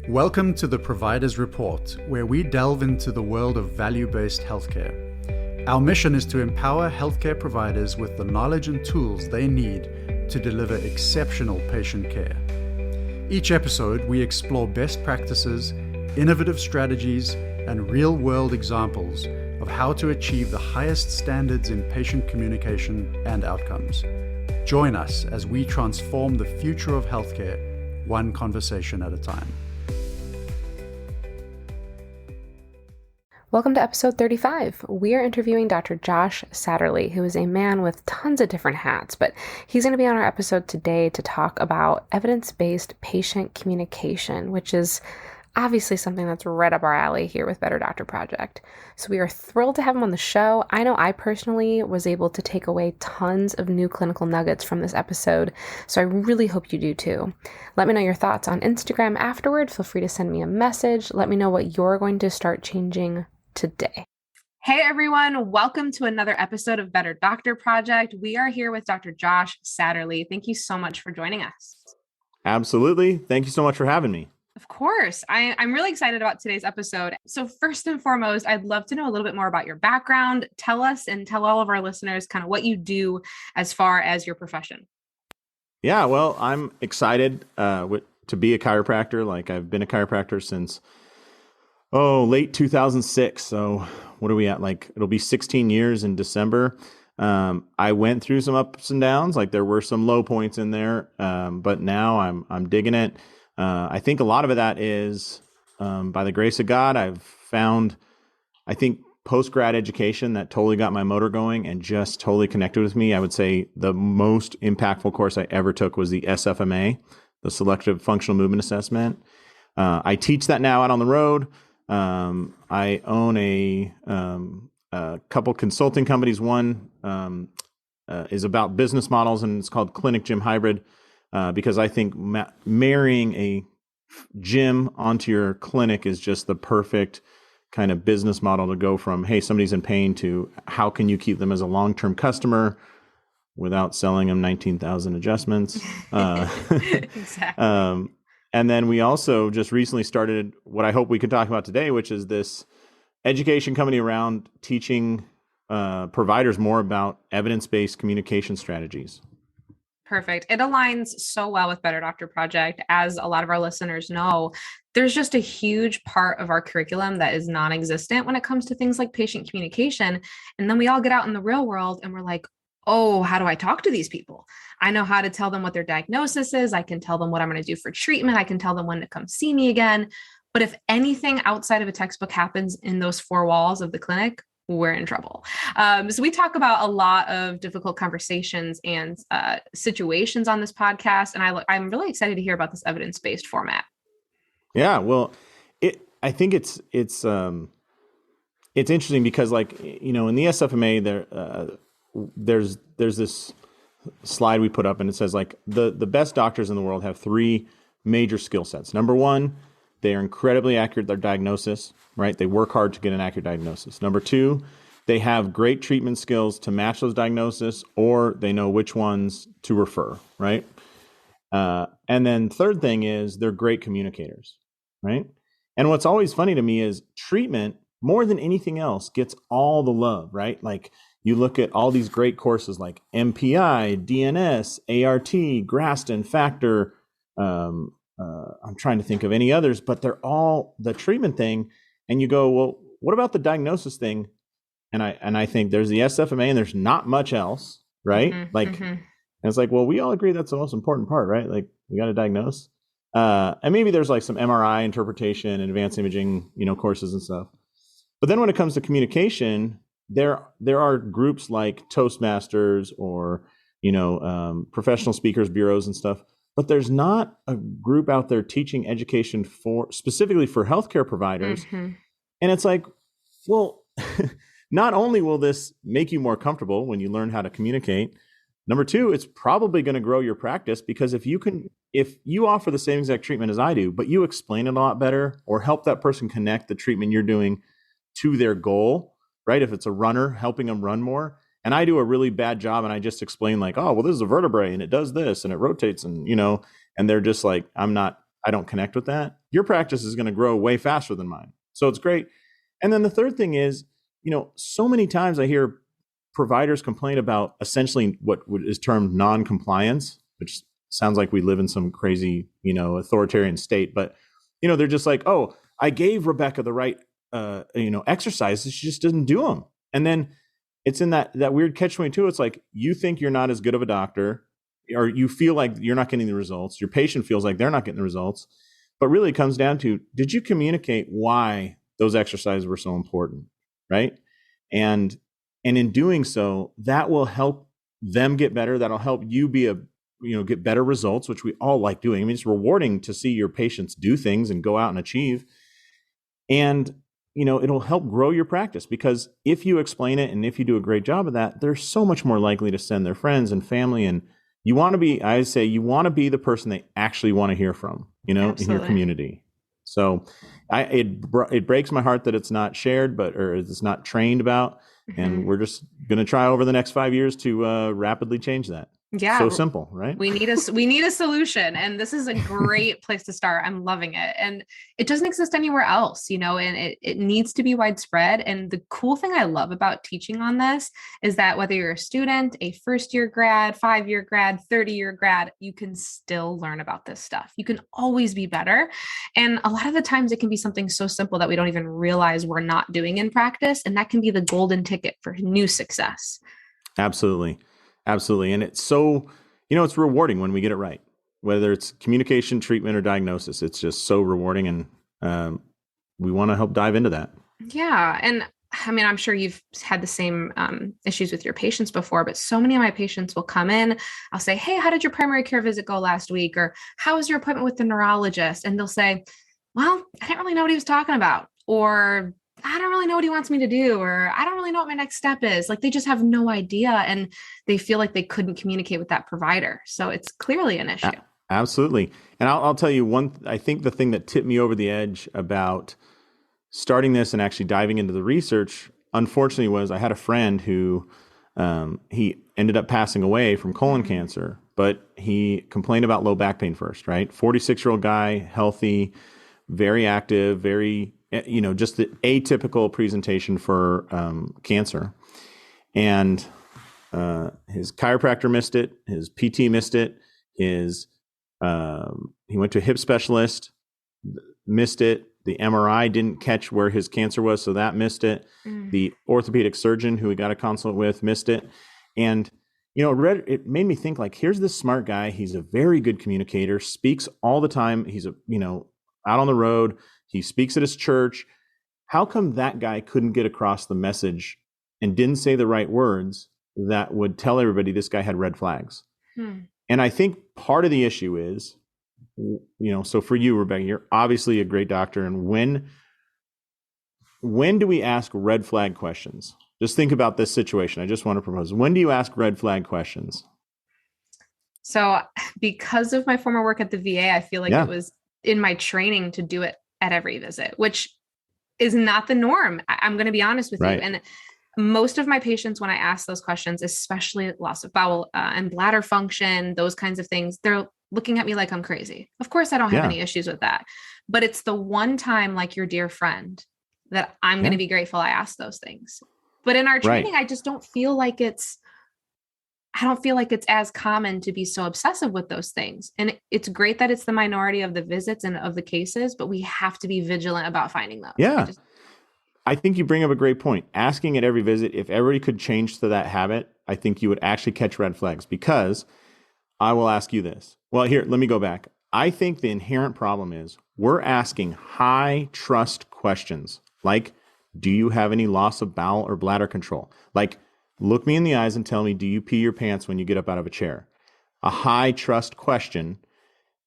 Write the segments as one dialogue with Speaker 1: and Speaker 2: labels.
Speaker 1: Welcome to the Provider's Report, where we delve into the world of value-based healthcare. Our mission is to empower healthcare providers with the knowledge and tools they need to deliver exceptional patient care. Each episode, we explore best practices, innovative strategies, and real-world examples of how to achieve the highest standards in patient communication and outcomes. Join us as we transform the future of healthcare, one conversation at a time.
Speaker 2: Welcome to episode 35. We are interviewing Dr. Josh Satterlee, who is a man with tons of different hats, but he's going to be on our episode today to talk about evidence-based patient communication, which is obviously something that's right up our alley here with Better Doctor Project. So we are thrilled to have him on the show. I know I personally was able to take away tons of new clinical nuggets from this episode, so I really hope you do too. Let me know your thoughts on Instagram afterward. Feel free to send me a message. Let me know what you're going to start changing today. Hey everyone, welcome to another episode of Better Doctor Project. We are here with Dr. Josh Satterlee. Thank you so much for joining us.
Speaker 3: Absolutely. Thank you so much for having me.
Speaker 2: Of course. I'm really excited about today's episode. So first and foremost, I'd love to know a little bit more about your background. Tell us and tell all of our listeners kind of what you do as far as your profession.
Speaker 3: Yeah, well, I'm excited to be a chiropractor. Like I've been a chiropractor since, late 2006. So what are we at? Like it'll be 16 years in December. I went through some ups and downs. Like there were some low points in there, but now I'm digging it. I think a lot of that is, by the grace of God, I've found, I think, post-grad education that totally got my motor going and just totally connected with me. I would say the most impactful course I ever took was the SFMA, the Selective Functional Movement Assessment. I teach that now out on the road. I own a couple consulting companies. One is about business models, and it's called Clinic Gym Hybrid. Because I think marrying a gym onto your clinic is just the perfect kind of business model to go from, hey, somebody's in pain to how can you keep them as a long-term customer without selling them 19,000 adjustments.
Speaker 2: Exactly.
Speaker 3: And then we also just recently started what I hope we could talk about today, which is this education company around teaching providers more about evidence-based communication strategies.
Speaker 2: Perfect. It aligns so well with Better Doctor Project. As a lot of our listeners know, there's just a huge part of our curriculum that is non-existent when it comes to things like patient communication. And then we all get out in the real world and we're like, oh, how do I talk to these people? I know how to tell them what their diagnosis is. I can tell them what I'm going to do for treatment. I can tell them when to come see me again. But if anything outside of a textbook happens in those four walls of the clinic, we're in trouble. So we talk about a lot of difficult conversations and situations on this podcast. And I'm really excited to hear about this evidence-based format. Yeah,
Speaker 3: well, I think it's interesting because, like, you know, in the SFMA, there's this slide we put up, and it says like the best doctors in the world have three major skill sets. Number one, they are incredibly accurate at their diagnosis, right? They work hard to get an accurate diagnosis. Number two, they have great treatment skills to match those diagnoses, or they know which ones to refer, right? And then third thing is they're great communicators, right? And what's always funny to me is treatment, more than anything else, gets all the love, right? Like you look at all these great courses like MPI, DNS, ART, Graston, Factor, I'm trying to think of any others, but they're all the treatment thing. And you go, well, what about the diagnosis thing? And I think there's the SFMA and there's not much else, right? And it's like, well, we all agree that's the most important part, right? Like we got to diagnose. And maybe there's like some MRI interpretation and advanced imaging, courses and stuff. But then when it comes to communication, there are groups like Toastmasters or, professional speakers bureaus and stuff. But there's not a group out there teaching education specifically for healthcare providers. And it's like, well, not only will this make you more comfortable when you learn how to communicate, number two, it's probably going to grow your practice because if you offer the same exact treatment as I do, but you explain it a lot better or help that person connect the treatment you're doing to their goal, right? If it's a runner, helping them run more. And I do a really bad job and I just explain like, oh, well, this is a vertebrae and it does this and it rotates and, and they're just like, I don't connect with that. your practice is going to grow way faster than mine. So it's great. And then the third thing is, so many times I hear providers complain about essentially what is termed non-compliance, which sounds like we live in some crazy, authoritarian state. But, they're just like, oh, I gave Rebecca the right, exercises. She just didn't do them. And then it's in that weird catch-22. It's like, you think you're not as good of a doctor, or you feel like you're not getting the results. Your patient feels like they're not getting the results. But really it comes down to, did you communicate why those exercises were so important, right? And in doing so, that will help them get better. That'll help you get better results, which we all like doing. I mean, it's rewarding to see your patients do things and go out and achieve. And, it'll help grow your practice, because if you explain it and if you do a great job of that, they're so much more likely to send their friends and family. And you want to be the person they actually want to hear from,
Speaker 2: Absolutely.
Speaker 3: in your community. So it breaks my heart that it's not shared, or it's not trained about. Mm-hmm. And we're just going to try over the next 5 years to rapidly change that.
Speaker 2: Yeah.
Speaker 3: So simple, right?
Speaker 2: We need a solution, and this is a great place to start. I'm loving it. And it doesn't exist anywhere else, and it needs to be widespread. And the cool thing I love about teaching on this is that whether you're a student, a first-year grad, 5-year grad, 30-year grad, you can still learn about this stuff. You can always be better. And a lot of the times it can be something so simple that we don't even realize we're not doing in practice. And that can be the golden ticket for new success.
Speaker 3: Absolutely. Absolutely. And it's so, it's rewarding when we get it right, whether it's communication, treatment, or diagnosis. It's just so rewarding. And we want to help dive into that.
Speaker 2: Yeah. And I mean, I'm sure you've had the same issues with your patients before, but so many of my patients will come in. I'll say, hey, how did your primary care visit go last week? Or how was your appointment with the neurologist? And they'll say, well, I didn't really know what he was talking about. Or I don't really know what he wants me to do, or I don't really know what my next step is. Like, they just have no idea, and they feel like they couldn't communicate with that provider. So it's clearly an issue.
Speaker 3: Absolutely. And I'll tell you I think the thing that tipped me over the edge about starting this and actually diving into the research, unfortunately, was I had a friend who he ended up passing away from colon cancer, but he complained about low back pain first, right? 46-year-old guy, healthy, very active, very, just the atypical presentation for cancer. And his chiropractor missed it. His PT missed it. He went to a hip specialist, missed it. The MRI didn't catch where his cancer was, so that missed it. The orthopedic surgeon who he got a consult with missed it. And, it made me think, like, here's this smart guy. He's a very good communicator, speaks all the time. He's out on the road. He speaks at his church. How come that guy couldn't get across the message and didn't say the right words that would tell everybody this guy had red flags? And I think part of the issue is, so for you, Rebecca, you're obviously a great doctor. And when do we ask red flag questions? Just think about this situation. I just want to propose. When do you ask red flag questions?
Speaker 2: So because of my former work at the VA, I feel like it was in my training to do it at every visit, which is not the norm. I'm going to be honest with you. And most of my patients, when I ask those questions, especially loss of bowel and bladder function, those kinds of things, they're looking at me like I'm crazy. Of course, I don't have any issues with that, but it's the one time, like your dear friend, that I'm going to be grateful I asked those things. But in our training, I just don't feel like it's as common to be so obsessive with those things. And it's great that it's the minority of the visits and of the cases, but we have to be vigilant about finding those.
Speaker 3: Yeah. I think you bring up a great point. Asking at every visit, if everybody could change to that habit, I think you would actually catch red flags, because I will ask you this. Well, here, let me go back. I think the inherent problem is we're asking high trust questions like, do you have any loss of bowel or bladder control? Like, look me in the eyes and tell me, do you pee your pants when you get up out of a chair? A high trust question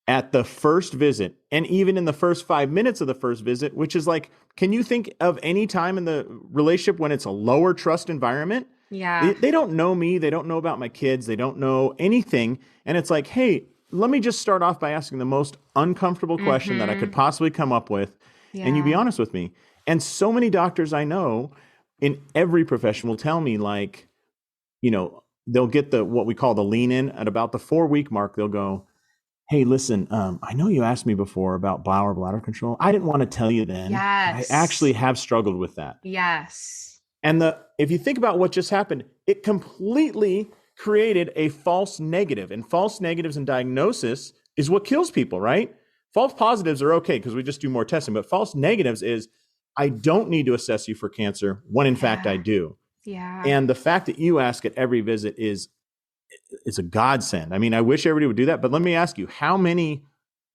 Speaker 3: at the first visit, and even in the first 5 minutes of the first visit, which is like, can you think of any time in the relationship when it's a lower trust environment?
Speaker 2: Yeah.
Speaker 3: They don't know me. They don't know about my kids. They don't know anything. And it's like, hey, let me just start off by asking the most uncomfortable question that I could possibly come up with. Yeah. And you be honest with me. And so many doctors I know in every profession will tell me, like, they'll get what we call the lean in at about the 4-week mark. They'll go, hey, listen, I know you asked me before about bowel or bladder control. I didn't want to tell you then. I actually
Speaker 2: Yes.
Speaker 3: have struggled with that.
Speaker 2: Yes.
Speaker 3: And if you think about what just happened, it completely created a false negative. And false negatives in diagnosis is what kills people, right? False positives are okay because we just do more testing. But false negatives is, I don't need to assess you for cancer when in fact I do.
Speaker 2: Yeah.
Speaker 3: And the fact that you ask at every visit is a godsend. I mean, I wish everybody would do that. But let me ask you, how many,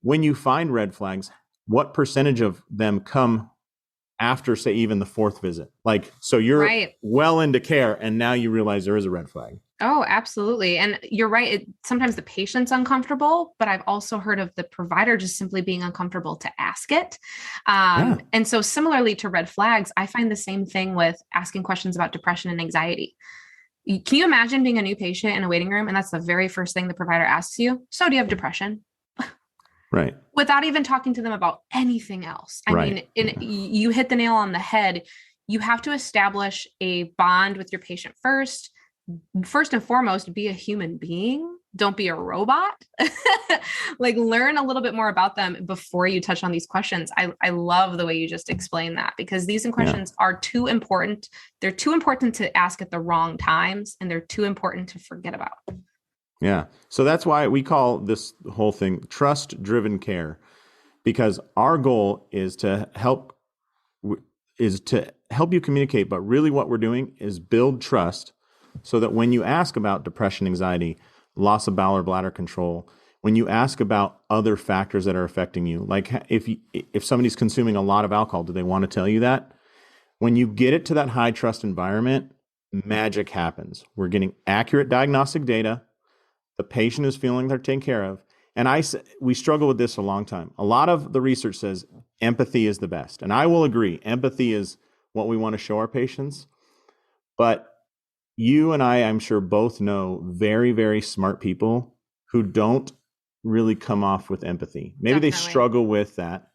Speaker 3: when you find red flags, what percentage of them come after, say, even the fourth visit? Like, so you're well into care and now you realize there is a red flag.
Speaker 2: Oh, absolutely. And you're right. Sometimes the patient's uncomfortable, but I've also heard of the provider just simply being uncomfortable to ask it. And so similarly to red flags, I find the same thing with asking questions about depression and anxiety. Can you imagine being a new patient in a waiting room and that's the very first thing the provider asks you? So do you have depression?
Speaker 3: Right.
Speaker 2: Without even talking to them about anything else. I mean, you hit the nail on the head. You have to establish a bond with your patient first. First and foremost, be a human being. Don't be a robot. Like, learn a little bit more about them before you touch on these questions. I love the way you just explained that, because these questions are too important. They're too important to ask at the wrong times, and they're too important to forget about.
Speaker 3: Yeah. So that's why we call this whole thing trust-driven care, because our goal is to help you communicate. But really what we're doing is build trust so that when you ask about depression, anxiety, loss of bowel or bladder control, when you ask about other factors that are affecting you, like if somebody's consuming a lot of alcohol, do they want to tell you that? When you get it to that high trust environment, magic happens. We're getting accurate diagnostic data. The patient is feeling they're taken care of. And we struggle with this a long time. A lot of the research says empathy is the best. And I will agree, empathy is what we want to show our patients. But you and I'm sure both know very, very smart people who don't really come off with empathy. Maybe Definitely. They struggle with that.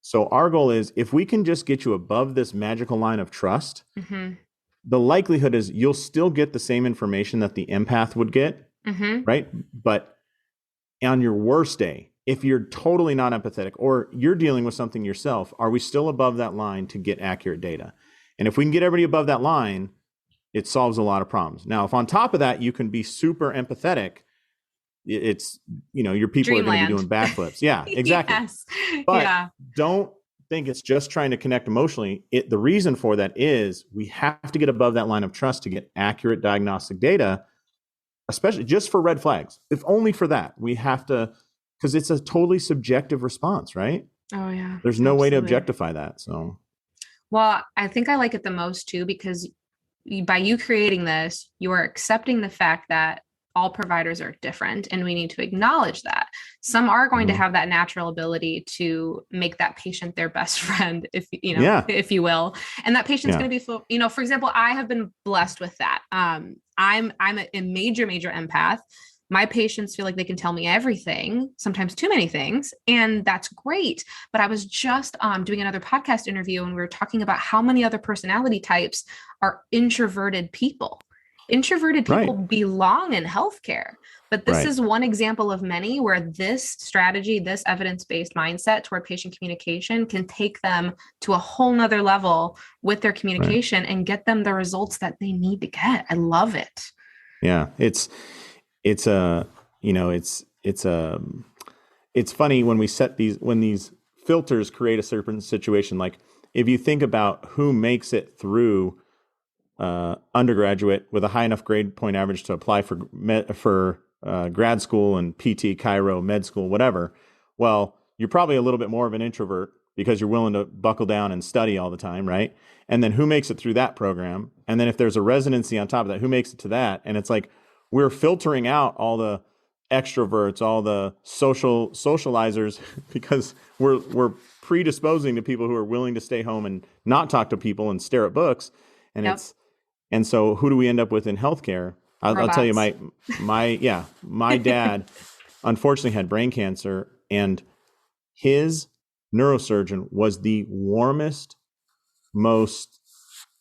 Speaker 3: So our goal is, if we can just get you above this magical line of trust, the likelihood is you'll still get the same information that the empath would get. Right? But on your worst day, if you're totally not empathetic or you're dealing with something yourself, are we still above that line to get accurate data? And if we can get everybody above that line, it solves a lot of problems. Now, if on top of that, you can be super empathetic, it's, your people Dreamland. Are going to be doing backflips. Yeah, exactly.
Speaker 2: Yes.
Speaker 3: But don't think it's just trying to connect emotionally. The reason for that is we have to get above that line of trust to get accurate diagnostic data, especially just for red flags. If only for that, we have to, because it's a totally subjective response, right?
Speaker 2: Oh yeah.
Speaker 3: There's no way to objectify that. So,
Speaker 2: well, I think I like it the most too, because by you creating this, you are accepting the fact that all providers are different, and we need to acknowledge that. Some are going to have that natural ability to make that patient their best friend, if you will, and that patient's going to be, for example, I have been blessed with that. I'm a major empath. My patients feel like they can tell me everything, sometimes too many things, and that's great. But I was just doing another podcast interview, and we were talking about how many other personality types are introverted people. Introverted people belong in healthcare, but this is one example of many where this strategy, this evidence-based mindset toward patient communication can take them to a whole nother level with their communication and get them the results that they need to get. I love it.
Speaker 3: Yeah, it's funny when we set when these filters create a certain situation. Like if you think about who makes it through undergraduate with a high enough grade point average to apply for grad school and PT, Chiro, med school, whatever. Well, you're probably a little bit more of an introvert because you're willing to buckle down and study all the time, right? And then who makes it through that program? And then if there's a residency on top of that, who makes it to that? And it's like we're filtering out all the extroverts, all the socializers, because we're predisposing to people who are willing to stay home and not talk to people and stare at books. And and so who do we end up with in healthcare? I'll tell you, my dad unfortunately had brain cancer, and his neurosurgeon was the warmest, most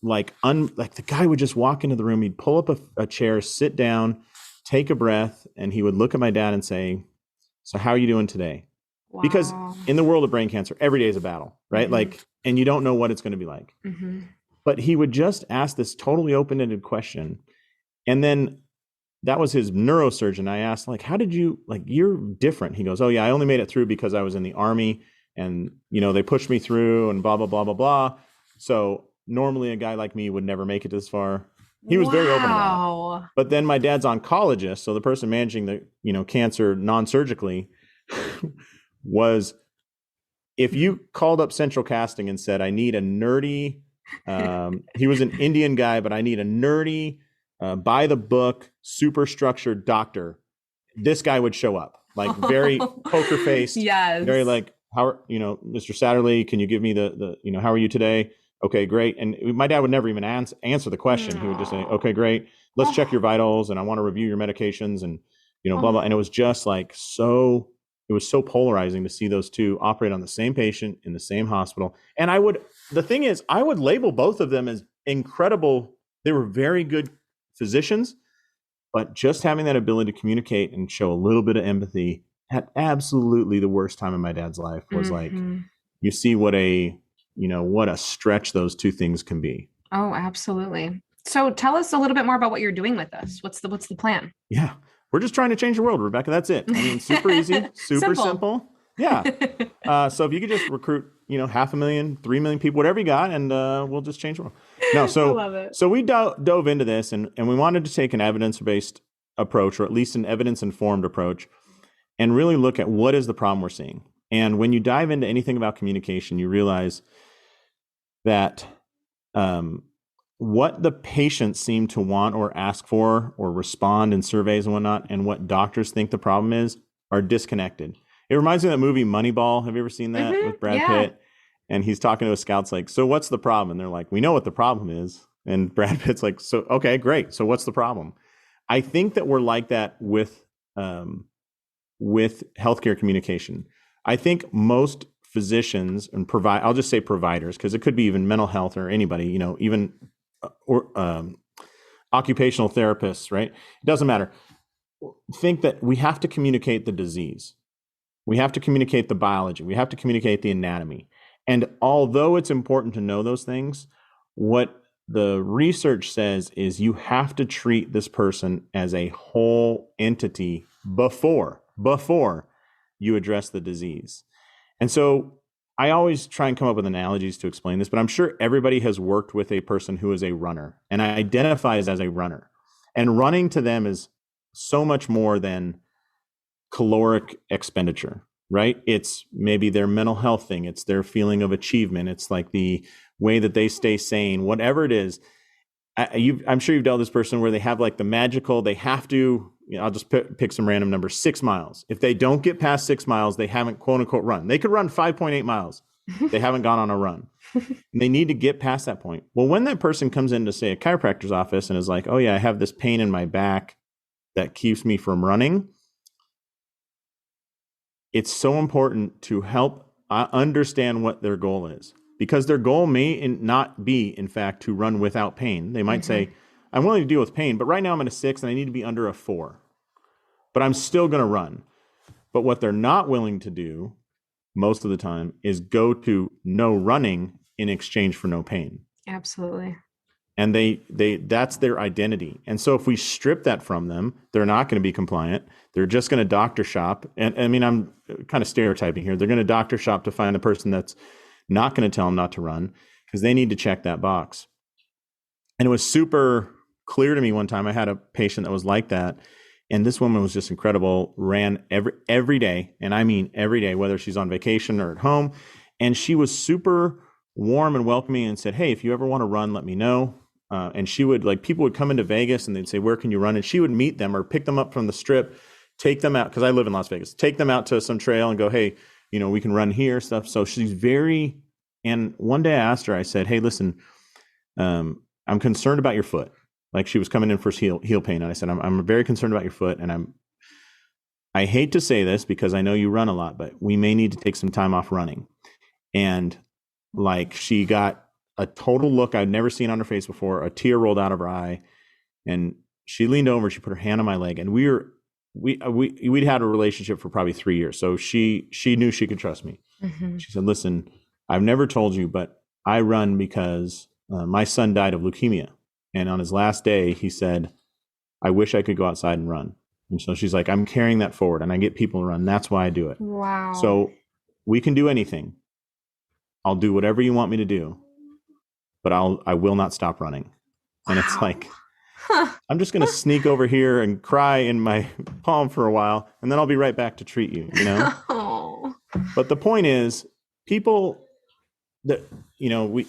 Speaker 3: like the guy would just walk into the room. He'd pull up a chair, sit down, take a breath, and he would look at my dad and say, So how are you doing today?
Speaker 2: Wow.
Speaker 3: Because in the world of brain cancer, every day is a battle, right? And you don't know what it's going to be like. But he would just ask this totally open-ended question. And then that was his neurosurgeon. I asked, like, how did you, like, you're different. He goes, oh yeah, I only made it through because I was in the Army and, they pushed me through and blah, blah, blah, blah, blah. So normally a guy like me would never make it this far. He was very open about it. But then my dad's oncologist, so the person managing the, cancer non-surgically, was, if you called up Central Casting and said, I need a nerdy, he was an Indian guy, but I need a nerdy, by the book, super structured doctor, this guy would show up, like very poker faced, very like, how, Mr. Satterlee, can you give me the, how are you today? Okay, great. And my dad would never even answer the question. He would just say, okay, great. Let's check your vitals. And I want to review your medications and, blah, blah. And it was just like, it was so polarizing to see those two operate on the same patient in the same hospital. And the thing is, I would label both of them as incredible. They were very good physicians, but just having that ability to communicate and show a little bit of empathy at absolutely the worst time in my dad's life was like, you see what a stretch those two things can be.
Speaker 2: Oh, absolutely. So tell us a little bit more about what you're doing with this. What's the plan?
Speaker 3: Yeah. We're just trying to change the world, Rebecca. That's it. I mean, super easy, super simple. Yeah. So if you could just recruit, 500,000, 3 million people, whatever you got, and we'll just change the world. No, so
Speaker 2: I love it.
Speaker 3: So we dove into this and we wanted to take an evidence-based approach, or at least an evidence-informed approach, and really look at what is the problem we're seeing. And when you dive into anything about communication, you realize that what the patients seem to want or ask for or respond in surveys and whatnot, and what doctors think the problem is, are disconnected. It reminds me of that movie Moneyball. Have you ever seen that with Brad Pitt? And he's talking to his scouts like, so what's the problem? And they're like, we know what the problem is. And Brad Pitt's like, so, okay, great. So what's the problem? I think that we're like that with healthcare communication. I think most physicians and I'll just say providers, because it could be even mental health or anybody, even occupational therapists, right? It doesn't matter. Think that we have to communicate the disease. We have to communicate the biology. We have to communicate the anatomy. And although it's important to know those things, what the research says is you have to treat this person as a whole entity before you address the disease. And so I always try and come up with analogies to explain this, but I'm sure everybody has worked with a person who is a runner and identifies as a runner. And running to them is so much more than caloric expenditure, right? It's maybe their mental health thing. It's their feeling of achievement. It's like the way that they stay sane, whatever it is. I'm sure you've dealt with this person where they have like the magical, they have to, I'll just pick some random number, 6 miles. If they don't get past 6 miles, they haven't quote unquote run. They could run 5.8 miles. They haven't gone on a run. And they need to get past that point. Well, when that person comes into, say, a chiropractor's office and is like, oh yeah, I have this pain in my back that keeps me from running. It's so important to help understand what their goal is, because their goal may not be, in fact, to run without pain. They might say, I'm willing to deal with pain, but right now I'm at a 6 and I need to be under a 4. But I'm still going to run. But what they're not willing to do most of the time is go to no running in exchange for no pain.
Speaker 2: Absolutely.
Speaker 3: And they that's their identity. And so if we strip that from them, they're not going to be compliant. They're just going to doctor shop. And I mean, I'm kind of stereotyping here. They're going to doctor shop to find the person that's not going to tell them not to run, because they need to check that box. And it was super clear to me one time. I had a patient that was like that. And this woman was just incredible, ran every day. And I mean, every day, whether she's on vacation or at home. And she was super warm and welcoming and said, hey, if you ever want to run, let me know. And she would, like, people would come into Vegas and they'd say, where can you run? And she would meet them or pick them up from the strip, take them out, because I live in Las Vegas, take them out to some trail and go, hey, we can run here, stuff. So she's and one day I asked her, I said, hey, listen, I'm concerned about your foot. Like, she was coming in for heel pain. And I said, I'm very concerned about your foot. And I hate to say this because I know you run a lot, but we may need to take some time off running. And like, she got a total look I'd never seen on her face before. A tear rolled out of her eye, and she leaned over, she put her hand on my leg, and we we'd had a relationship for probably 3 years. So she knew she could trust me.
Speaker 2: Mm-hmm.
Speaker 3: She said, listen, I've never told you, but I run because my son died of leukemia. And on his last day, he said, I wish I could go outside and run. And so she's like, I'm carrying that forward and I get people to run. That's why I do it.
Speaker 2: Wow.
Speaker 3: So we can do anything. I'll do whatever you want me to do, but I will not stop running.
Speaker 2: Wow.
Speaker 3: And it's like, I'm just going to sneak over here and cry in my palm for a while, and then I'll be right back to treat you, you know?
Speaker 2: Oh.
Speaker 3: But the point is, people that, you know, we,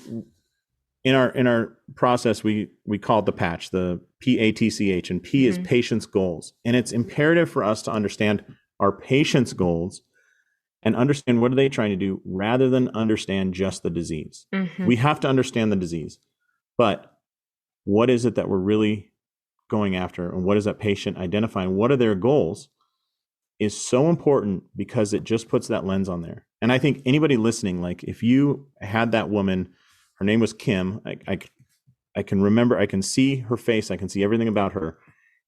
Speaker 3: in our process, we call it the patch, the PATCH, and P is patient's goals. And it's imperative for us to understand our patient's goals and understand what are they trying to do rather than understand just the disease. We have to understand the disease, but what is it that we're really going after, and what is that patient identifying? What are their goals is so important, because it just puts that lens on there. And I think anybody listening, like if you had that woman, her name was Kim, I can remember, I can see her face, I can see everything about her.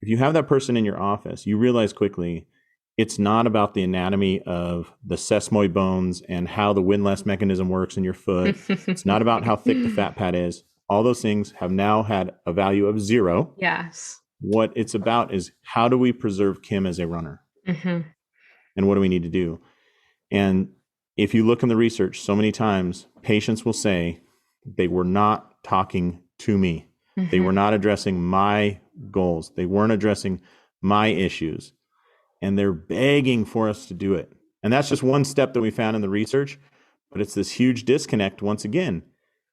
Speaker 3: If you have that person in your office, you realize quickly it's not about the anatomy of the sesamoid bones and how the windlass mechanism works in your foot. It's not about how thick the fat pad is. All those things have now had a value of 0.
Speaker 2: Yes.
Speaker 3: What it's about is, how do we preserve Kim as a runner? And what do we need to do? And if you look in the research, so many times patients will say they were not talking to me. They were not addressing my goals. They weren't addressing my issues. And they're begging for us to do it. And that's just one step that we found in the research. But it's this huge disconnect once again,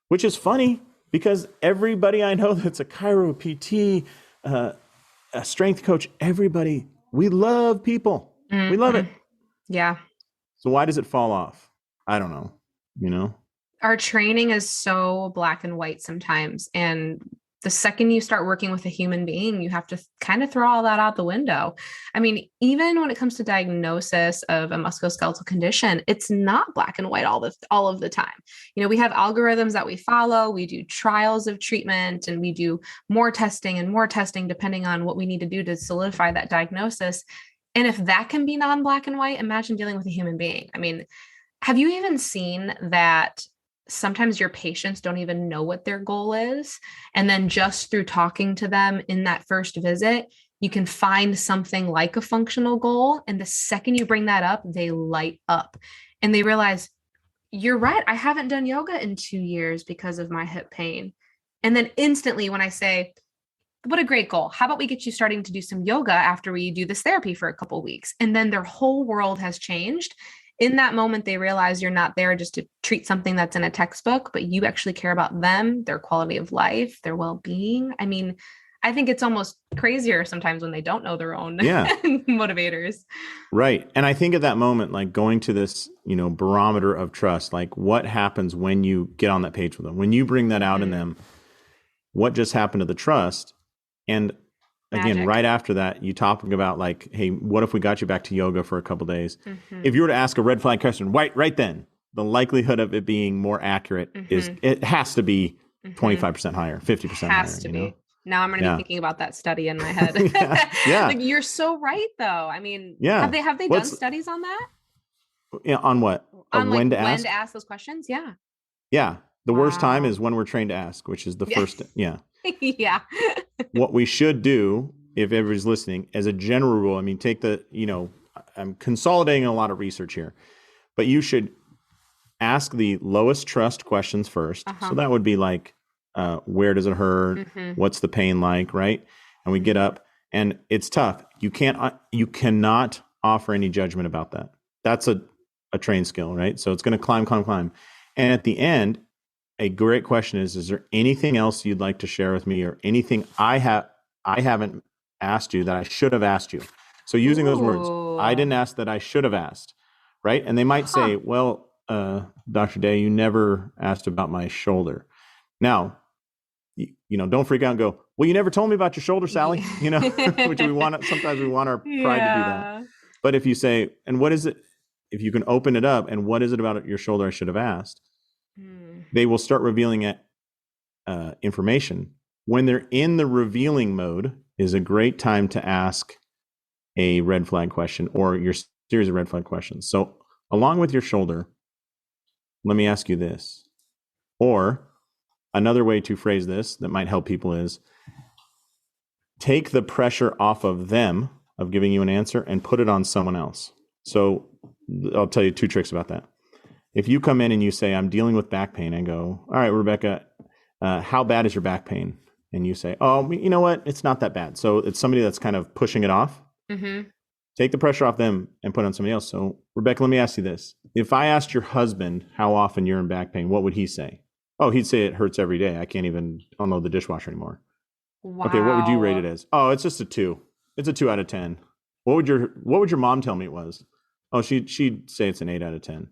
Speaker 3: which is funny, because everybody I know that's a chiro, PT, a strength coach, everybody, we love people. We love it.
Speaker 2: Yeah.
Speaker 3: So why does it fall off? I don't know, you know?
Speaker 2: Our training is so black and white sometimes. And the second you start working with a human being, you have to kind of throw all that out the window. I mean, even when it comes to diagnosis of a musculoskeletal condition, it's not black and white all of the time. You know, we have algorithms that we follow. We do trials of treatment, and we do more testing depending on what we need to do to solidify that diagnosis. And if that can be non-black and white, imagine dealing with a human being. I mean, have you even seen that sometimes your patients don't even know what their goal is? And then just through talking to them in that first visit, you can find something like a functional goal. And the second you bring that up, they light up and they realize, you're right, I haven't done yoga in 2 years because of my hip pain. And then instantly when I say, what a great goal. How about we get you starting to do some yoga after we do this therapy for a couple of weeks? And then their whole world has changed. In that moment, they realize you're not there just to treat something that's in a textbook, but you actually care about them, their quality of life, their well-being. I mean, I think it's almost crazier sometimes when they don't know their own motivators.
Speaker 3: Right. And I think at that moment, like going to this, you know, barometer of trust, like what happens when you get on that page with them, when you bring that out in them, what just happened to the trust? And again,
Speaker 2: Magic.
Speaker 3: right after that, you talking about like, hey, what if we got you back to yoga for a couple of days? If you were to ask a red flag question right then, the likelihood of it being more accurate is, it has to be 25% higher, 50% higher.
Speaker 2: Has to be.
Speaker 3: Know?
Speaker 2: Now I'm going to be thinking about that study in my head.
Speaker 3: Yeah.
Speaker 2: Like, you're so right, though. I mean,
Speaker 3: yeah.
Speaker 2: have they done studies on that?
Speaker 3: Yeah, on what?
Speaker 2: On
Speaker 3: when to
Speaker 2: ask? When to ask those questions? Yeah.
Speaker 3: Yeah. The worst time is when we're trained to ask, which is the first. Yeah.
Speaker 2: Yeah.
Speaker 3: What we should do, if everybody's listening, as a general rule, I mean, take the, you know, I'm consolidating a lot of research here, but you should ask the lowest trust questions first. So that would be like, where does it hurt? What's the pain like? Right. And we get up, and it's tough. You cannot offer any judgment about that. That's a trained skill, right? So it's going to climb. And at the end, a great question is there anything else you'd like to share with me, or anything I haven't asked you that I should have asked you? So using those words, I didn't ask that I should have asked, right? And they might say, well, Dr. Day, you never asked about my shoulder. Now, you know, don't freak out and go, well, you never told me about your shoulder, Sally, you know, which sometimes we want our pride to do that. But if you say, and what is it, if you can open it up, and what is it about your shoulder I should have asked? They will start revealing information. When they're in the revealing mode is a great time to ask, a red flag question or your series of red flag questions. So along with your shoulder, let me ask you this. Or another way to phrase this that might help people is take the pressure off of them of giving you an answer and put it on someone else. So I'll tell you 2 tricks about that. If you come in and you say, I'm dealing with back pain, and go, all right, Rebecca, how bad is your back pain? And you say, oh, you know what? It's not that bad. So it's somebody that's kind of pushing it off.
Speaker 2: Mm-hmm.
Speaker 3: Take the pressure off them and put it on somebody else. So Rebecca, let me ask you this. If I asked your husband how often you're in back pain, what would he say? Oh, he'd say it hurts every day. I can't even unload the dishwasher anymore.
Speaker 2: Wow.
Speaker 3: Okay, what would you rate it as? Oh, it's just a 2. It's a 2 out of 10. What would your mom tell me it was? Oh, she'd say it's an 8 out of 10.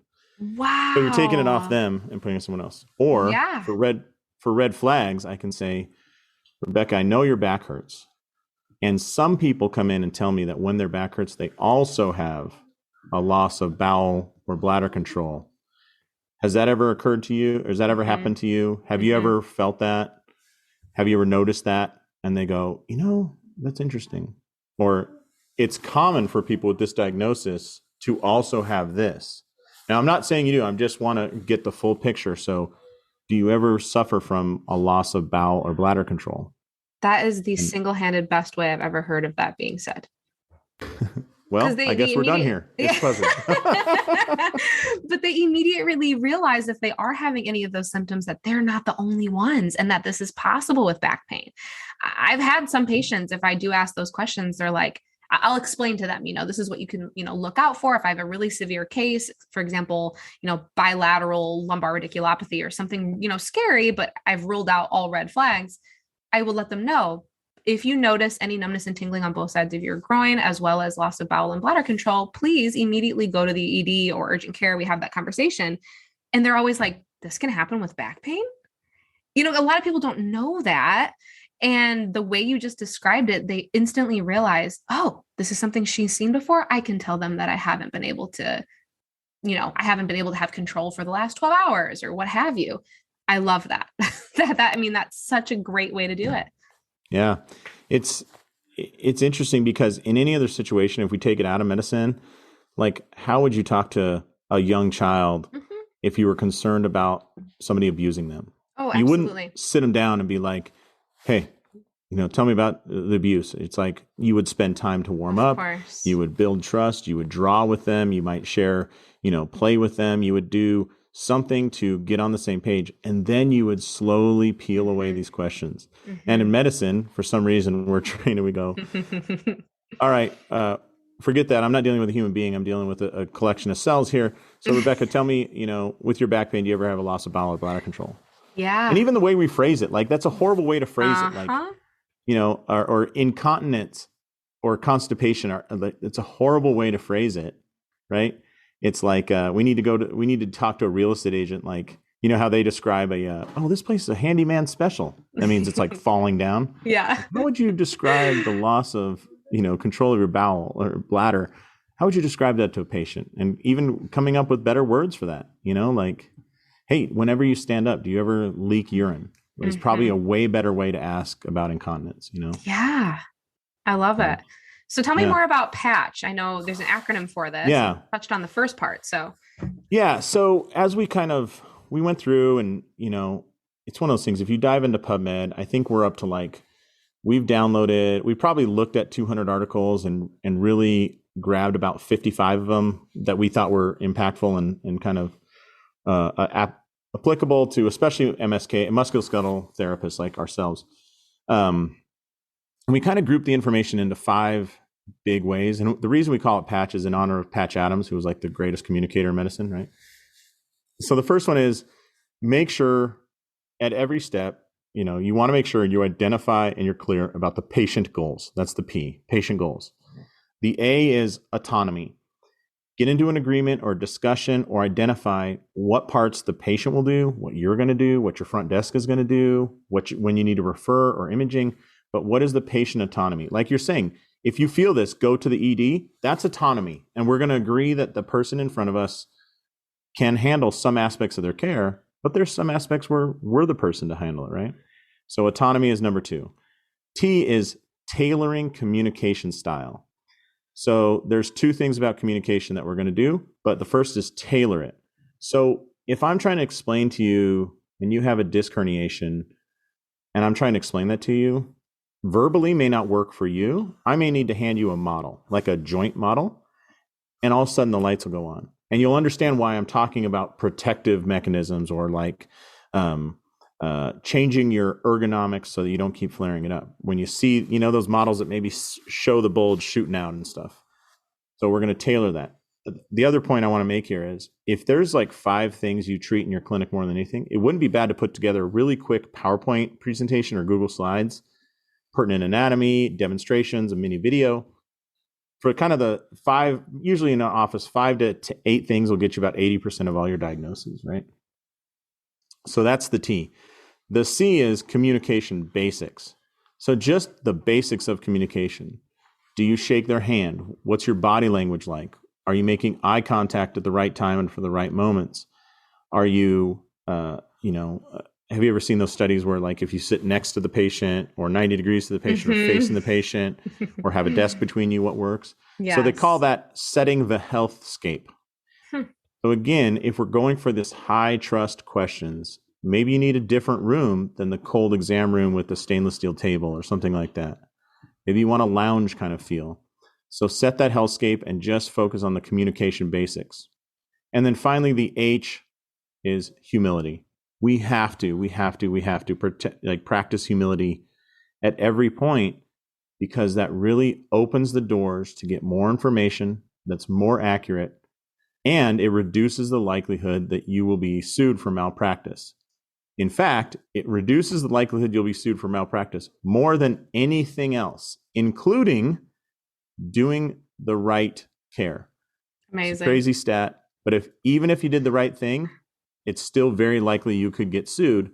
Speaker 2: Wow.
Speaker 3: So you're taking it off them and putting it on someone else. Or
Speaker 2: Yeah.
Speaker 3: for red flags, I can say, Rebecca, I know your back hurts. And some people come in and tell me that when their back hurts, they also have a loss of bowel or bladder control. Has that ever occurred to you? Or has that ever happened to you? Have you ever felt that? Have you ever noticed that? And they go, that's interesting. Or it's common for people with this diagnosis to also have this. Now, I'm not saying you do. I just want to get the full picture. So do you ever suffer from a loss of bowel or bladder control?
Speaker 2: That is the single-handed best way I've ever heard of that being said.
Speaker 3: Well, I guess we're done here. It's pleasant.
Speaker 2: But they immediately realize if they are having any of those symptoms that they're not the only ones and that this is possible with back pain. I've had some patients, if I do ask those questions, they're like, I'll explain to them, this is what you can, look out for. If I have a really severe case, for example, bilateral lumbar radiculopathy or something, scary, but I've ruled out all red flags, I will let them know. If you notice any numbness and tingling on both sides of your groin, as well as loss of bowel and bladder control, please immediately go to the ED or urgent care. We have that conversation. And they're always like, this can happen with back pain? A lot of people don't know that. And the way you just described it, they instantly realize, oh, this is something she's seen before. I can tell them that I haven't been able to, have control for the last 12 hours or what have you. I love that. That's such a great way to do it.
Speaker 3: Yeah. It's interesting because in any other situation, if we take it out of medicine, like how would you talk to a young child if you were concerned about somebody abusing them?
Speaker 2: Oh,
Speaker 3: you
Speaker 2: absolutely.
Speaker 3: Wouldn't sit them down and be like, hey, tell me about the abuse. It's like you would spend time to warm up.
Speaker 2: Course.
Speaker 3: You would build trust. You would draw with them. You might share, play with them. You would do something to get on the same page. And then you would slowly peel away these questions. And in medicine, for some reason, we're trained and we go, all right, forget that. I'm not dealing with a human being. I'm dealing with a collection of cells here. So Rebecca, tell me, with your back pain, do you ever have a loss of bowel or bladder control?
Speaker 2: Yeah.
Speaker 3: And even the way we phrase it, like that's a horrible way to phrase it. Like, or incontinence or constipation. It's a horrible way to phrase it, right? It's like we need to talk to a real estate agent. Like, how they describe this place is a handyman special. That means it's like falling down.
Speaker 2: Yeah.
Speaker 3: How would you describe the loss of, control of your bowel or bladder? How would you describe that to a patient? And even coming up with better words for that, like, hey, whenever you stand up, do you ever leak urine? It's probably a way better way to ask about incontinence,
Speaker 2: Yeah. I love it. So tell me more about PATCH. I know there's an acronym for this.
Speaker 3: Yeah.
Speaker 2: You touched on the first part. So
Speaker 3: yeah. So as we went through and, it's one of those things, if you dive into PubMed, I think we're up to we've probably looked at 200 articles and really grabbed about 55 of them that we thought were impactful and kind of applicable to especially MSK, musculoskeletal therapists like ourselves. And we kind of grouped the information into 5 big ways. And the reason we call it PATCH is in honor of Patch Adams, who was like the greatest communicator in medicine, right? So the first one is make sure at every step, you want to make sure you identify and you're clear about the patient goals. That's the P, patient goals. The A is autonomy. Get into an agreement or discussion or identify what parts the patient will do, what you're going to do, what your front desk is going to do, when you need to refer or imaging, but what is the patient autonomy? Like you're saying, if you feel this, go to the ED, that's autonomy. And we're going to agree that the person in front of us can handle some aspects of their care, but there's some aspects where we're the person to handle it, right? So autonomy is number 2. T is tailoring communication style. So there's two things about communication that we're going to do, but the first is tailor it. So if I'm trying to explain to you and you have a disc herniation and I'm trying to explain that to you, verbally may not work for you. I may need to hand you a model, like a joint model, and all of a sudden the lights will go on. And you'll understand why I'm talking about protective mechanisms or like changing your ergonomics so that you don't keep flaring it up. When you see, those models that maybe show the bulge shooting out and stuff. So we're going to tailor that. The other point I want to make here is if there's like 5 things you treat in your clinic more than anything, it wouldn't be bad to put together a really quick PowerPoint presentation or Google Slides, pertinent anatomy, demonstrations, a mini video. For kind of the 5, usually in an office, 5 to 8 things will get you about 80% of all your diagnoses, right? So that's the T. The C is communication basics. So just the basics of communication. Do you shake their hand? What's your body language like? Are you making eye contact at the right time and for the right moments? Are you, have you ever seen those studies where like if you sit next to the patient or 90 degrees to the patient or facing the patient or have a desk between you, what works? Yes. So they call that setting the healthscape. So again, if we're going for this high trust questions, maybe you need a different room than the cold exam room with the stainless steel table or something like that. Maybe you want a lounge kind of feel. So set that hellscape and just focus on the communication basics. And then finally, the H is humility. We have to practice humility at every point because that really opens the doors to get more information that's more accurate, and it reduces the likelihood that you will be sued for malpractice. In fact, it reduces the likelihood you'll be sued for malpractice more than anything else, including doing the right care.
Speaker 2: Amazing.
Speaker 3: It's a crazy stat, but even if you did the right thing, it's still very likely you could get sued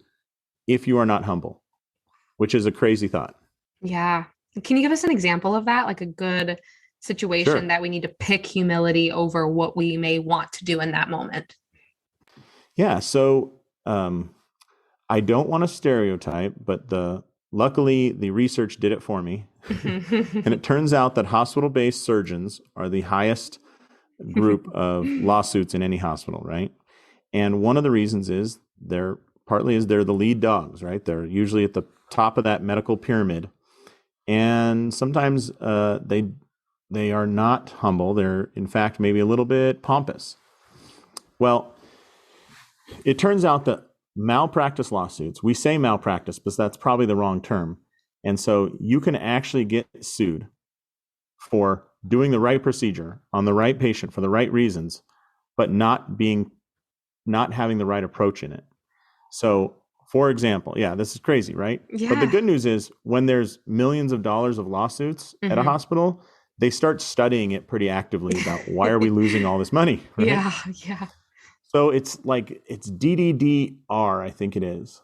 Speaker 3: if you are not humble, which is a crazy thought.
Speaker 2: Yeah. Can you give us an example of that? Like a good situation that we need to pick humility over what we may want to do in that moment?
Speaker 3: Yeah. So I don't want to stereotype, but luckily the research did it for me. And it turns out that hospital-based surgeons are the highest group of lawsuits in any hospital, right? And one of the reasons is they're the lead dogs, right? They're usually at the top of that medical pyramid. And sometimes they are not humble. They're, in fact, maybe a little bit pompous. Well, it turns out that malpractice lawsuits, we say malpractice, but that's probably the wrong term. And so you can actually get sued for doing the right procedure on the right patient for the right reasons, but not having the right approach in it. So, for example, this is crazy, right? Yeah. But the good news is when there's millions of dollars of lawsuits at a hospital, they start studying it pretty actively about why are we losing all this money, right?
Speaker 2: Yeah.
Speaker 3: So it's DDDR, I think it is.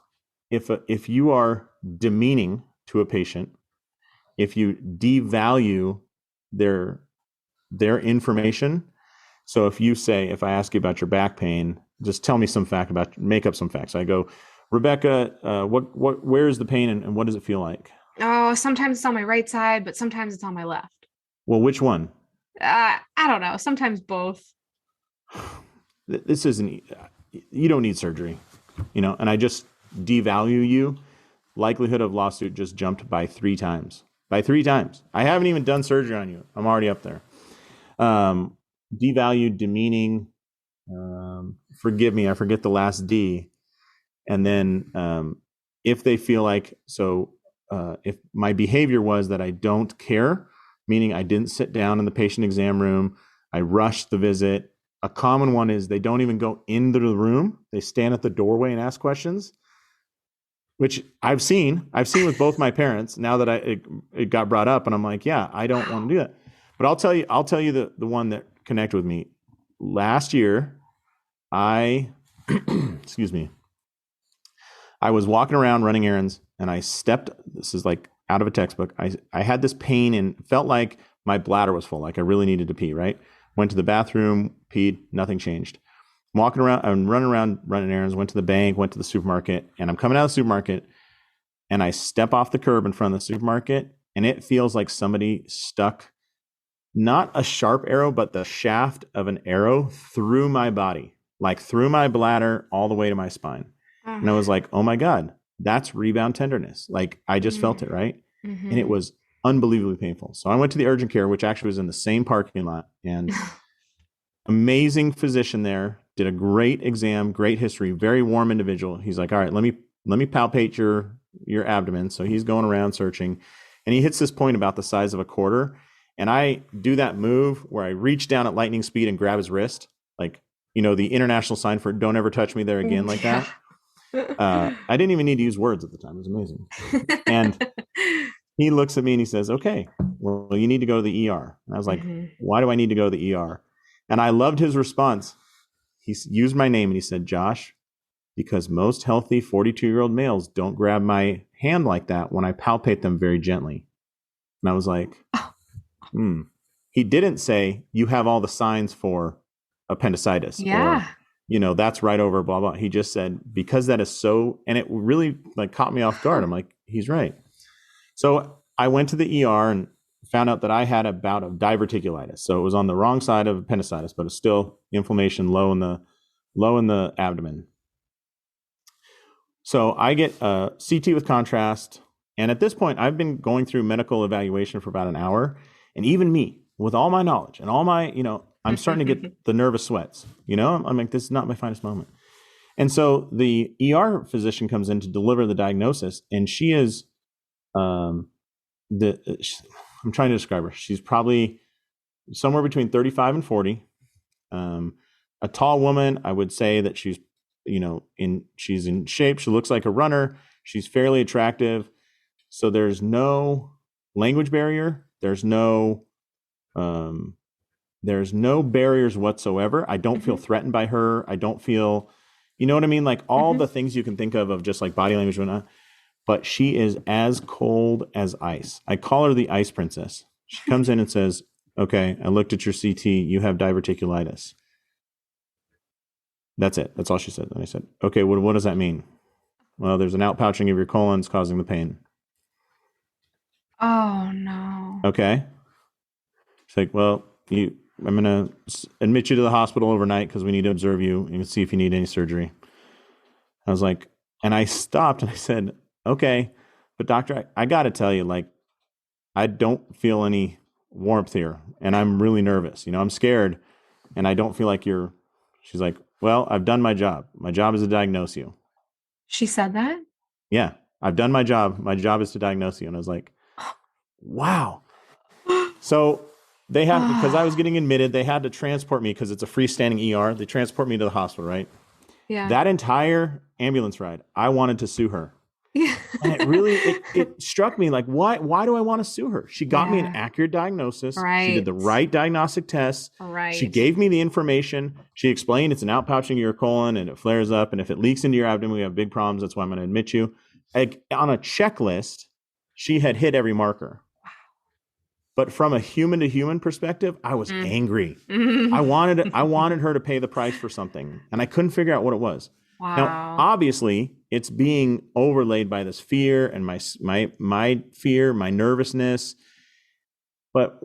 Speaker 3: If you are demeaning to a patient, if you devalue their information. So if I ask you about your back pain, just tell me make up some facts. I go, Rebecca, where's the pain and what does it feel like?
Speaker 2: Oh, sometimes it's on my right side, but sometimes it's on my left.
Speaker 3: Well, which one?
Speaker 2: I don't know. Sometimes both.
Speaker 3: This isn't, you don't need surgery, and I just devalue you. Likelihood of lawsuit just jumped by 3 times. By 3 times. I haven't even done surgery on you. I'm already up there. Devalued, demeaning, forgive me, I forget the last D. And then if they feel like, if my behavior was that I don't care, meaning I didn't sit down in the patient exam room, I rushed the visit. A common one is they don't even go into the room. They stand at the doorway and ask questions, which I've seen with both my parents now that it got brought up, and I'm like, yeah, I don't want to do that. But I'll tell you the one that connected with me. Last year, excuse me, I was walking around running errands and I stepped, this is like out of a textbook. I had this pain and felt like my bladder was full, like I really needed to pee, right? Went to the bathroom, peed, nothing changed. I'm running around running errands, went to the bank, went to the supermarket, and I'm coming out of the supermarket and I step off the curb in front of the supermarket and it feels like somebody stuck not a sharp arrow, but the shaft of an arrow through my body, like through my bladder all the way to my spine. And I was like, oh my God, that's rebound tenderness. Like I just felt it, right?
Speaker 2: Mm-hmm.
Speaker 3: And it was unbelievably painful. So I went to the urgent care, which actually was in the same parking lot, and amazing physician there, did a great exam, great history, very warm individual. He's like, all right, let me palpate your abdomen. So he's going around searching, and he hits this point about the size of a quarter. And I do that move where I reach down at lightning speed and grab his wrist, like, the international sign for don't ever touch me there again, like that. I didn't even need to use words at the time. It was amazing. And he looks at me and he says, okay, well, you need to go to the ER. And I was like, why do I need to go to the ER? And I loved his response. He used my name and he said, Josh, because most healthy 42-year-old males don't grab my hand like that when I palpate them very gently. And I was like, He didn't say, you have all the signs for appendicitis.
Speaker 2: Yeah.
Speaker 3: Or, that's right over, blah, blah. He just said, because that is so, and it really like caught me off guard. I'm like, he's right. So I went to the ER and found out that I had a bout of diverticulitis. So it was on the wrong side of appendicitis, but it's still inflammation low in the abdomen. So I get a CT with contrast. And at this point, I've been going through medical evaluation for about an hour. And even me, with all my knowledge and all my, I'm starting to get the nervous sweats. I'm like, this is not my finest moment. And so the ER physician comes in to deliver the diagnosis, and she is, I'm trying to describe her. She's probably somewhere between 35 and 40. A tall woman. I would say that she's, she's in shape. She looks like a runner. She's fairly attractive. So there's no language barrier. There's no barriers whatsoever. I don't feel threatened by her. I don't feel, you know what I mean? Like all the things you can think of just like body language and whatnot. But she is as cold as ice. I call her the ice princess. She comes in and says, okay, I looked at your CT. You have diverticulitis. That's it. That's all she said. And I said, okay, what does that mean? Well, there's an outpouching of your colon. It's causing the pain.
Speaker 2: Oh, no.
Speaker 3: Okay. She's like, well, I'm going to admit you to the hospital overnight because we need to observe you and see if you need any surgery. I was like, and I stopped and I said, okay, but doctor, I got to tell you, like, I don't feel any warmth here and I'm really nervous. I'm scared and I don't feel like she's like, well, I've done my job. My job is to diagnose you.
Speaker 2: She said that?
Speaker 3: Yeah, I've done my job. My job is to diagnose you. And I was like, wow. So they had, because I was getting admitted, they had to transport me because it's a freestanding ER. They transport me to the hospital, right?
Speaker 2: Yeah.
Speaker 3: That entire ambulance ride, I wanted to sue her. And it really, it struck me like, why do I want to sue her? She got me an accurate diagnosis.
Speaker 2: Right.
Speaker 3: She did the right diagnostic tests.
Speaker 2: Right.
Speaker 3: She gave me the information. She explained it's an outpouching of your colon and it flares up. And if it leaks into your abdomen, we have big problems. That's why I'm going to admit you. On a checklist, she had hit every marker. But from a human to human perspective, I was angry. I wanted her to pay the price for something, and I couldn't figure out what it was.
Speaker 2: Wow.
Speaker 3: Now, obviously, it's being overlaid by this fear and my fear, my nervousness. But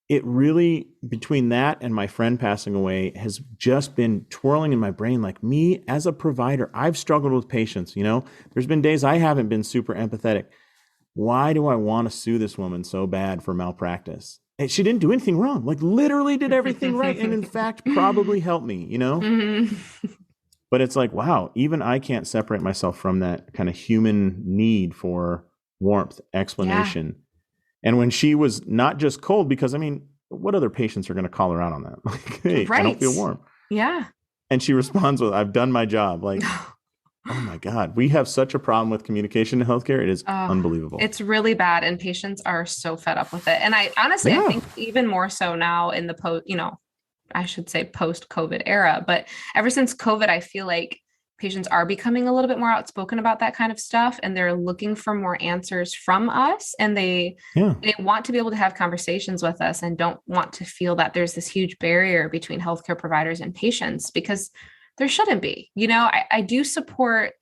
Speaker 3: it really, between that and my friend passing away, has just been twirling in my brain. Like me as a provider, I've struggled with patients. There's been days I haven't been super empathetic. Why do I want to sue this woman so bad for malpractice? And she didn't do anything wrong, like literally did everything right. And in fact, probably helped me, But it's like, wow, even I can't separate myself from that kind of human need for warmth, explanation. Yeah. And when she was not just cold, because what other patients are going to call her out on that? Like, hey, right. I don't feel warm.
Speaker 2: Yeah.
Speaker 3: And she responds with, I've done my job. Like, oh my God, we have such a problem with communication in healthcare. It is unbelievable.
Speaker 2: It's really bad. And patients are so fed up with it. And I honestly, I think even more so now in the post-COVID era, but ever since COVID, I feel like patients are becoming a little bit more outspoken about that kind of stuff. And they're looking for more answers from us. And they want to be able to have conversations with us and don't want to feel that there's this huge barrier between healthcare providers and patients, because there shouldn't be. I do support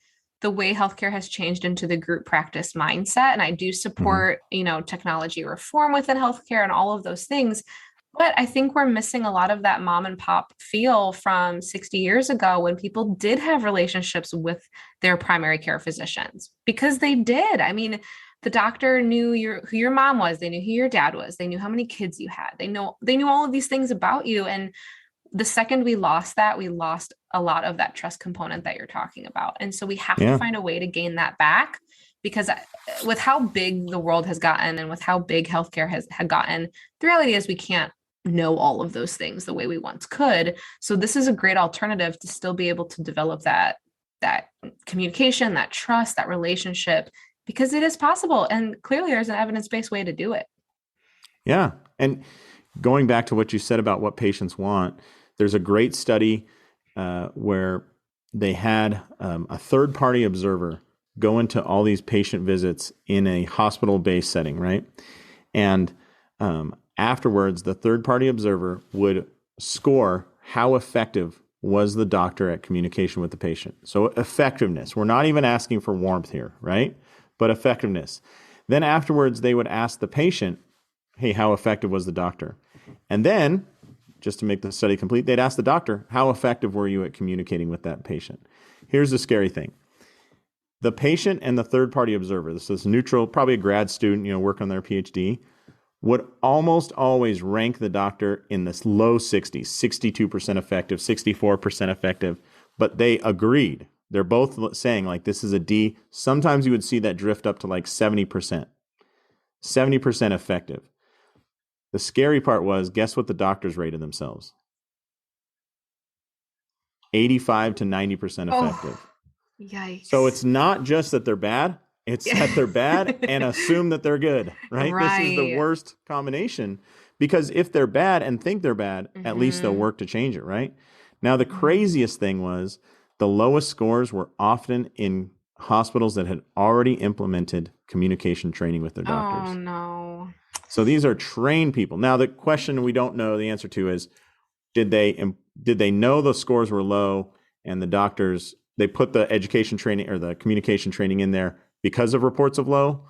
Speaker 2: the way healthcare has changed into the group practice mindset. And I do
Speaker 3: Mhm.
Speaker 2: support, technology reform within healthcare and all of those things. But I think we're missing a lot of that mom and pop feel from 60 years ago when people did have relationships with their primary care physicians because they did. I mean, the doctor knew who your mom was, they knew who your dad was, they knew how many kids you had. They knew all of these things about you. And the second we lost that, we lost a lot of that trust component that you're talking about. And so we have to
Speaker 3: Yeah.
Speaker 2: find a way to gain that back because with how big the world has gotten and with how big healthcare had gotten, the reality is we can't know all of those things the way we once could. So this is a great alternative to still be able to develop that communication, that trust, that relationship, because it is possible. And clearly there's an evidence-based way to do it.
Speaker 3: Yeah. And going back to what you said about what patients want, there's a great study where they had a third-party observer go into all these patient visits in a hospital-based setting, right? And afterwards, the third-party observer would score how effective was the doctor at communication with the patient. So effectiveness, we're not even asking for warmth here, right? But effectiveness. Then afterwards, they would ask the patient, hey, how effective was the doctor? And then, just to make the study complete, they'd ask the doctor, how effective were you at communicating with that patient? Here's the scary thing. The patient and the third-party observer, this is neutral, probably a grad student, working on their PhD, would almost always rank the doctor in this low 60s, 62% effective, 64% effective, but they agreed. They're both saying like this is a D. Sometimes you would see that drift up to like 70%, 70% effective. The scary part was, guess what the doctors rated themselves? 85 to 90% effective.
Speaker 2: Yikes.
Speaker 3: So it's not just that they're bad, it's that they're bad and assume that they're good, right? This is the worst combination because if they're bad and think they're bad, at least they'll work to change it, right? Now, the craziest thing was the lowest scores were often in hospitals that had already implemented communication training with their doctors.
Speaker 2: Oh, no.
Speaker 3: So these are trained people. Now, the question we don't know the answer to is, did they know the scores were low and the doctors, they put the education training or the communication training in there because of reports of low,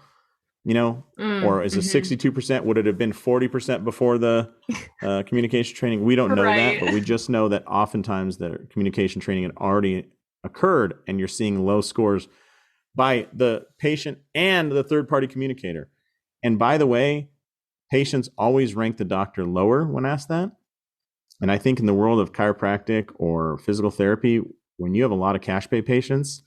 Speaker 3: or is it 62%? Would it have been 40% before the communication training? We don't know that, but we just know that oftentimes the communication training had already occurred and you're seeing low scores by the patient and the third-party communicator. And by the way, patients always rank the doctor lower when asked that. And I think in the world of chiropractic or physical therapy, when you have a lot of cash pay patients,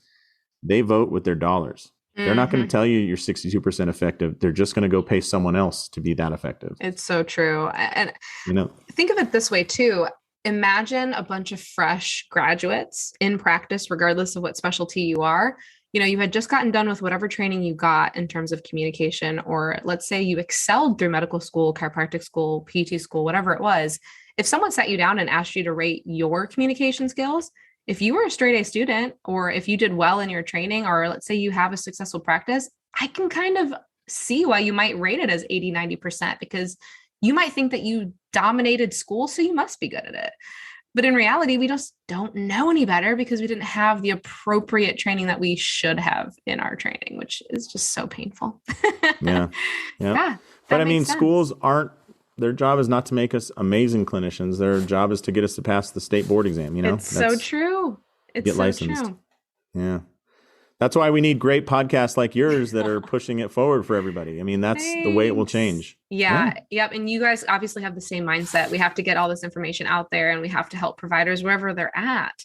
Speaker 3: they vote with their dollars. They're not going to tell you you're 62% effective. They're just going to go pay someone else to be that effective.
Speaker 2: It's so true. And think of it this way too. Imagine a bunch of fresh graduates in practice, regardless of what specialty you are. You had just gotten done with whatever training you got in terms of communication, or let's say you excelled through medical school, chiropractic school, PT school, whatever it was. If someone sat you down and asked you to rate your communication skills, if you were a straight A student, or if you did well in your training, or let's say you have a successful practice, I can kind of see why you might rate it as 80, 90%, because you might think that you dominated school, so you must be good at it. But in reality, we just don't know any better because we didn't have the appropriate training that we should have in our training, which is just so painful.
Speaker 3: Yeah. But I mean, schools their job is not to make us amazing clinicians. Their job is to get us to pass the state board exam,
Speaker 2: It's so true. It's
Speaker 3: get
Speaker 2: so
Speaker 3: licensed.
Speaker 2: True.
Speaker 3: Yeah. That's why we need great podcasts like yours that are pushing it forward for everybody. I mean, that's the way it will change.
Speaker 2: Yeah. Yep. And you guys obviously have the same mindset. We have to get all this information out there and we have to help providers wherever they're at.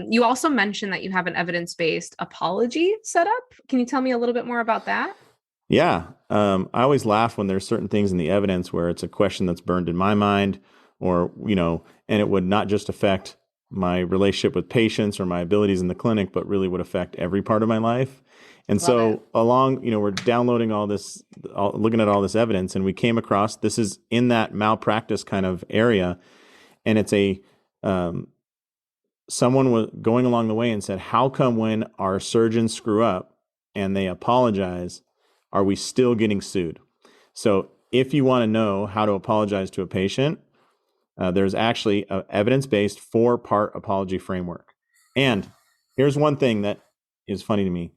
Speaker 2: You also mentioned that you have an evidence-based apology set up. Can you tell me a little bit more about that?
Speaker 3: Yeah. I always laugh when there's certain things in the evidence where it's a question that's burned in my mind or, and it would not just affect my relationship with patients or my abilities in the clinic, but really would affect every part of my life. And so we're downloading all this, looking at all this evidence, and we came across, this is in that malpractice kind of area. And it's someone was going along the way and said, how come when our surgeons screw up and they apologize, are we still getting sued? So if you want to know how to apologize to a patient, there's actually an evidence-based 4-part apology framework. And here's one thing that is funny to me.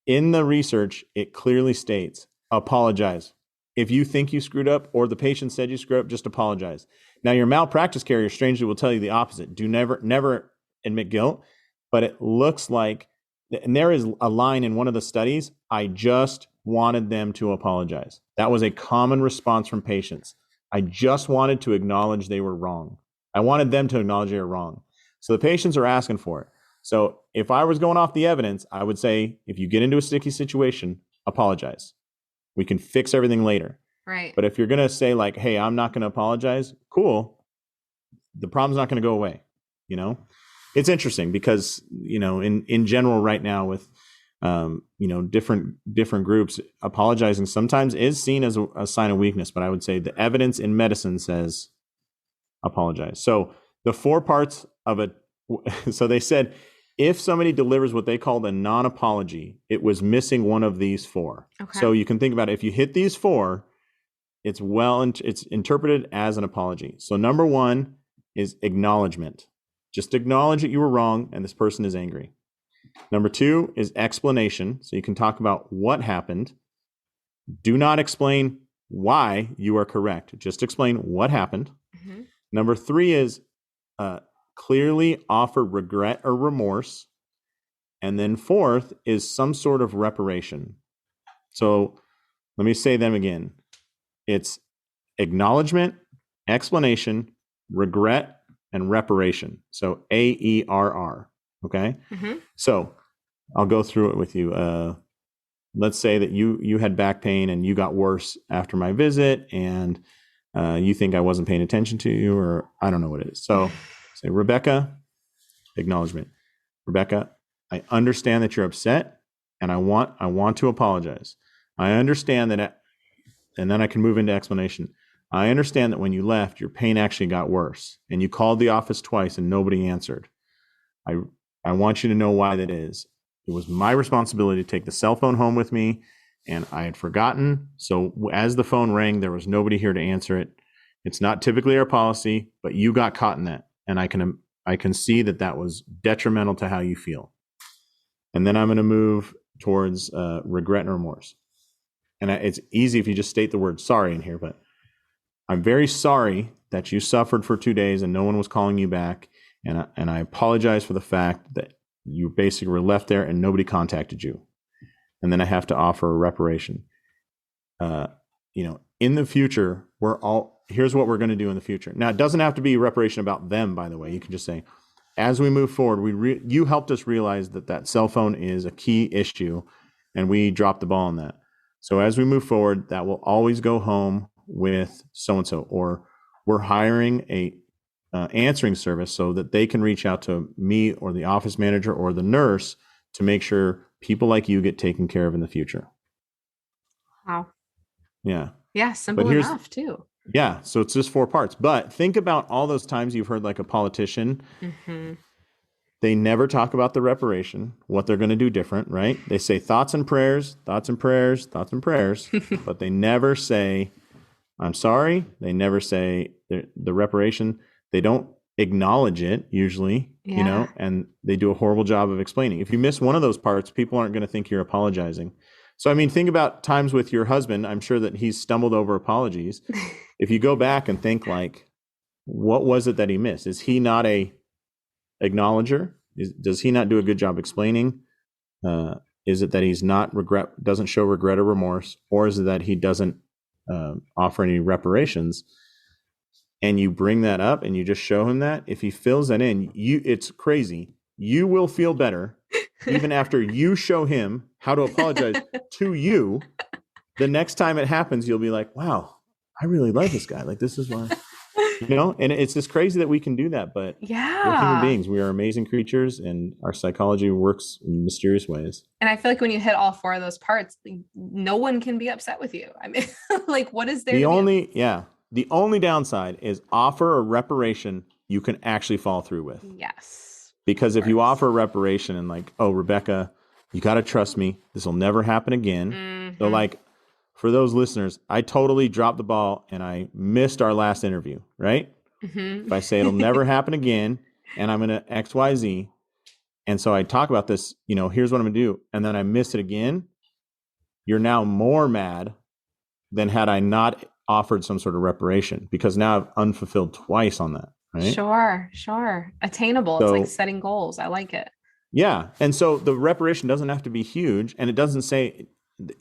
Speaker 3: In the research, it clearly states, apologize. If you think you screwed up or the patient said you screwed up, just apologize. Now, your malpractice carrier strangely will tell you the opposite. Do never admit guilt. But it looks like, and there is a line in one of the studies, I just wanted them to apologize. That was a common response from patients. I just wanted to acknowledge they were wrong. I wanted them to acknowledge they were wrong. So the patients are asking for it. So if I was going off the evidence, I would say, if you get into a sticky situation, apologize. We can fix everything later.
Speaker 2: Right.
Speaker 3: But if you're going to say like, hey, I'm not going to apologize, cool. The problem's not going to go away. You know, it's interesting because, you know, in general right now with, you know, different groups, apologizing sometimes is seen as a sign of weakness. But I would say the evidence in medicine says apologize. So the 4 parts of it. So they said, if somebody delivers what they called a non-apology, it was missing one of these 4. Okay. So you can think about it. If you hit these 4, it's interpreted as an apology. So number 1 is acknowledgement. Just acknowledge that you were wrong and this person is angry. Number 2 is explanation. So you can talk about what happened. Do not explain why you are correct. Just explain what happened. Mm-hmm. Number 3 is clearly offer regret or remorse. And then 4th is some sort of reparation. So let me say them again. It's acknowledgement, explanation, regret, and reparation. So AERR. Okay. Mm-hmm. So I'll go through it with you. Let's say that you had back pain and you got worse after my visit and you think I wasn't paying attention to you, or I don't know what it is. So say, Rebecca, acknowledgement. Rebecca, I understand that you're upset and I want to apologize. I understand that, and then I can move into explanation. I understand that when you left, your pain actually got worse and you called the office twice and nobody answered. I want you to know why that is. It was my responsibility to take the cell phone home with me and I had forgotten. So as the phone rang, there was nobody here to answer it. It's not typically our policy, but you got caught in that. And I can see that was detrimental to how you feel. And then I'm going to move towards regret and remorse. And it's easy if you just state the word sorry in here, but I'm very sorry that you suffered for 2 days and no one was calling you back. And I apologize for the fact that you basically were left there and nobody contacted you. And then I have to offer a reparation. In the future, here's what we're going to do in the future. Now, it doesn't have to be reparation about them, by the way. You can just say, as we move forward, you helped us realize that cell phone is a key issue and we dropped the ball on that. So as we move forward, that will always go home with so-and-so, or we're hiring a answering service so that they can reach out to me or the office manager or the nurse to make sure people like you get taken care of in the future.
Speaker 2: Wow.
Speaker 3: Yeah.
Speaker 2: Yeah. Simple enough too.
Speaker 3: Yeah. So it's just 4 parts, but think about all those times you've heard like a politician, mm-hmm. They never talk about the reparation, what they're going to do different, right? They say thoughts and prayers, thoughts and prayers, thoughts and prayers, but they never say, I'm sorry. They never say the reparation. They don't acknowledge it usually, and they do a horrible job of explaining. If you miss one of those parts, people aren't going to think you're apologizing. So, I mean, think about times with your husband. I'm sure that he's stumbled over apologies. If you go back and think like, what was it that he missed? Is he not a acknowledger? Does he not do a good job explaining? Is it that he's not doesn't show regret or remorse? Or is it that he doesn't offer any reparations? And you bring that up and you just show him that, if he fills that in, it's crazy. You will feel better even after you show him how to apologize to you. The next time it happens, you'll be like, wow, I really like this guy. Like, this is why, and it's just crazy that we can do that. But we're human beings. We are amazing creatures and our psychology works in mysterious ways.
Speaker 2: And I feel like when you hit all 4 of those parts, no one can be upset with you. I mean, like, what is there?
Speaker 3: The only downside is offer a reparation you can actually follow through with.
Speaker 2: Yes.
Speaker 3: Because if you offer a reparation and like, oh, Rebecca, you got to trust me. This will never happen again. Mm-hmm. So like, for those listeners, I totally dropped the ball and I missed our last interview, right? Mm-hmm. If I say it'll never happen again and I'm going to XYZ And so I talk about this, here's what I'm going to do. And then I miss it again. You're now more mad than had I not offered some sort of reparation, because now I've unfulfilled twice on that. Right?
Speaker 2: Sure. Attainable. It's like setting goals. I like it.
Speaker 3: Yeah. And so the reparation doesn't have to be huge. And it doesn't say,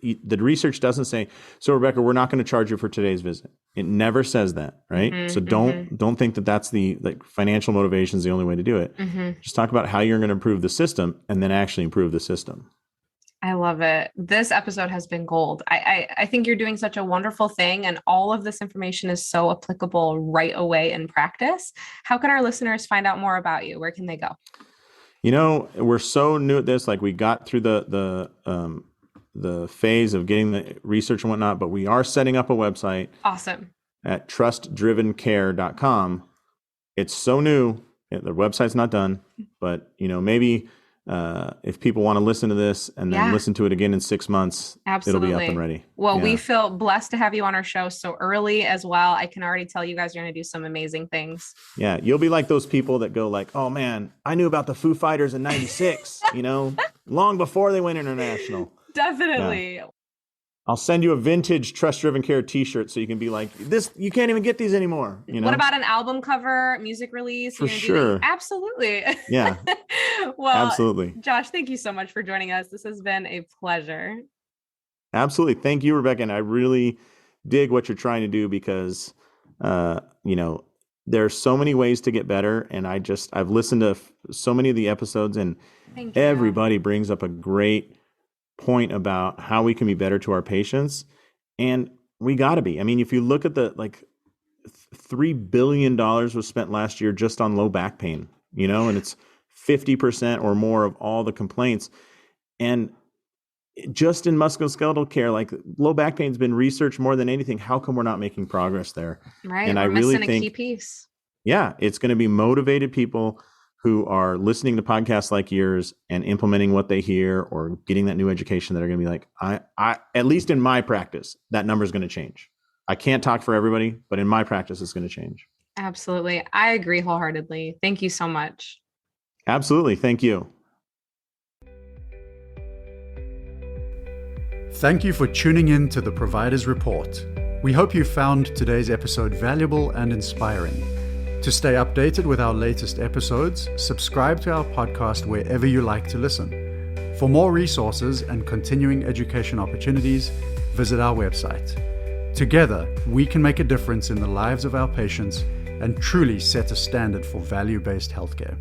Speaker 3: the research doesn't say, so Rebecca, we're not going to charge you for today's visit. It never says that. Right. So don't think that that's the financial motivation is the only way to do it. Just talk about how you're going to improve the system and then actually improve the system.
Speaker 2: I love it. This episode has been gold. I think you're doing such a wonderful thing, and all of this information is so applicable right away in practice. How can our listeners find out more about you? Where can they go?
Speaker 3: We're so new at this. Like, we got through the phase of getting the research and whatnot, but we are setting up a website.
Speaker 2: Awesome.
Speaker 3: At trustdrivencare.com. It's so new. The website's not done, but maybe if people want to listen to this and then listen to it again in 6 months,
Speaker 2: Absolutely.
Speaker 3: It'll be up and ready.
Speaker 2: Well, we feel blessed to have you on our show so early as well. I can already tell you guys are going to do some amazing things.
Speaker 3: Yeah. You'll be like those people that go like, oh man, I knew about the Foo Fighters in 96, long before they went international.
Speaker 2: Definitely.
Speaker 3: Yeah. I'll send you a vintage Trust Driven Care t-shirt so you can be like, this, you can't even get these anymore.
Speaker 2: What about an album cover, music release?
Speaker 3: For sure.
Speaker 2: Absolutely.
Speaker 3: Yeah.
Speaker 2: Well,
Speaker 3: absolutely.
Speaker 2: Josh, thank you so much for joining us. This has been a pleasure.
Speaker 3: Absolutely. Thank you, Rebecca. And I really dig what you're trying to do, because, there's so many ways to get better. And I've listened to so many of the episodes, and everybody brings up a great point about how we can be better to our patients. And we got to be. I mean, if you look at the $3 billion was spent last year just on low back pain, and it's 50% or more of all the complaints. And just in musculoskeletal care, low back pain has been researched more than anything. How come we're not making progress there?
Speaker 2: Right.
Speaker 3: And
Speaker 2: we're
Speaker 3: I really
Speaker 2: missing a key piece.
Speaker 3: Yeah, it's going to be motivated people who are listening to podcasts like yours and implementing what they hear or getting that new education, that are going to be like, I at least in my practice, that number is going to change. I can't talk for everybody, but in my practice, it's going to change.
Speaker 2: Absolutely. I agree wholeheartedly. Thank you so much.
Speaker 3: Absolutely. Thank you.
Speaker 1: Thank you for tuning in to the Provider's Report. We hope you found today's episode valuable and inspiring. To stay updated with our latest episodes, subscribe to our podcast wherever you like to listen. For more resources and continuing education opportunities, visit our website. Together, we can make a difference in the lives of our patients and truly set a standard for value-based healthcare.